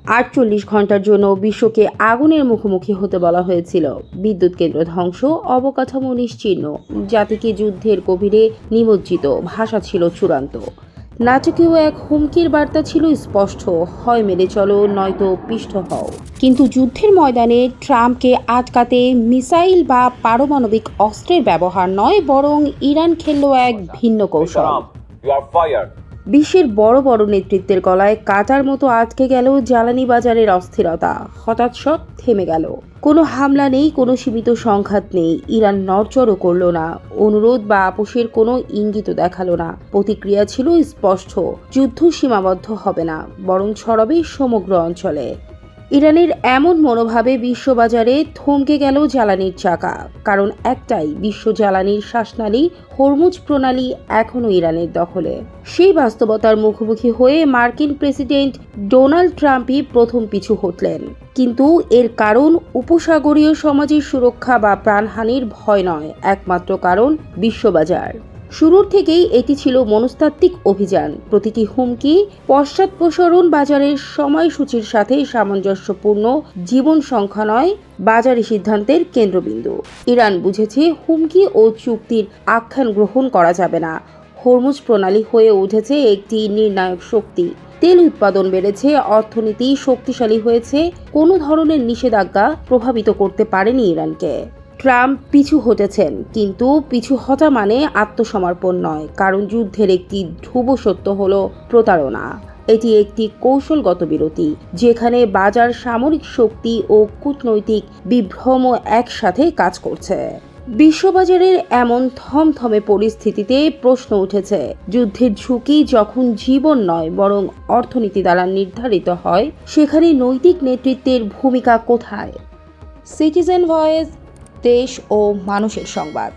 48 ঘন্টার জন্য বিশ্বকে আগুনের মুখোমুখি হতে বলা হয়েছিল। বিদ্যুৎ কেন্দ্র ধ্বংস, অবকাঠামো নিশ্চিহ্ন, জাতিকে যুদ্ধের গভীরে নিমজ্জিত, ভাষা ছিল চূড়ান্ত। নাটকীয় এক হুমকির বার্তা ছিল স্পষ্ট, হয় মেনে চলো নয়তো পিষ্ট হও। কিন্তু যুদ্ধের ময়দানে ট্রাম্পকে আটকাতে মিসাইল বা পারমাণবিক অস্ত্রের ব্যবহার নয়, বরং ইরান খেলল এক ভিন্ন কৌশল। বিশ্বের বড় বড় নেতৃত্বের গলায় কাটার মতো আটকে গেল জ্বালানি বাজারের অস্থিরতা। হঠাৎ সব থেমে গেল। কোনো হামলা নেই, কোনো সীমিত সংঘাত নেই। ইরান নড়চড়ও করল না, অনুরোধ বা আপোষের কোনো ইঙ্গিতও দেখালো না। প্রতিক্রিয়া ছিল স্পষ্ট, যুদ্ধ সীমাবদ্ধ হবে না, বরং ছড়াবে সমগ্র অঞ্চলে। ইরানের এমন মনোভাবে বিশ্ববাজারে থমকে গেল জ্বালানির চাকা। কারণ একটাই, বিশ্ব জ্বালানির শ্বাসনালী হরমুজ প্রণালী এখনও ইরানের দখলে। সেই বাস্তবতার মুখোমুখি হয়ে মার্কিন প্রেসিডেন্ট ডোনাল্ড ট্রাম্পই প্রথম পিছু হটলেন। কিন্তু এর কারণ উপসাগরীয় সমাজের সুরক্ষা বা প্রাণহানির ভয় নয়, একমাত্র কারণ বিশ্ববাজার। শুরুর থেকেই এটি ছিল মনস্তাত্ত্বিক অভিযান। প্রতিটি হুমকি পশ্চাৎপসরণ বাজারের সময়সূচির সাথে সামঞ্জস্যপূর্ণ, জীবন সংখ্যা নয়, বাজারে সিদ্ধান্তের কেন্দ্রবিন্দু। ইরান বুঝেছে হুমকি ও চুক্তির আখ্যান গ্রহণ করা যাবে না। হরমুজ প্রণালী হয়ে উঠেছে একটি নির্ণায়ক শক্তি। তেল উৎপাদন বেড়েছে, অর্থনীতি শক্তিশালী হয়েছে। কোনো ধরনের নিষেধাজ্ঞা প্রভাবিত করতে পারেনি ইরানকে। ট্রাম্প পিছু হটেছেন, কিন্তু পিছু হটা মানে আত্মসমর্পণ নয়। কারণ যুদ্ধের একটি ধ্রুব সত্য হলো প্রতারণা। এটি একটি কৌশলগত বিরতি, যেখানে বাজার, সামরিক শক্তি ও কূটনৈতিক বিভ্রম একসাথে কাজ করছে। বিশ্ববাজারের এমন থমথমে পরিস্থিতিতে প্রশ্ন উঠেছে, যুদ্ধের ঝুঁকি যখন জীবন নয় বরং অর্থনীতি দ্বারা নির্ধারিত হয়, সেখানে নৈতিক নেতৃত্বের ভূমিকা কোথায়? সিটিজেন ভয়েস, দেশ ও মানুষের সংবাদ।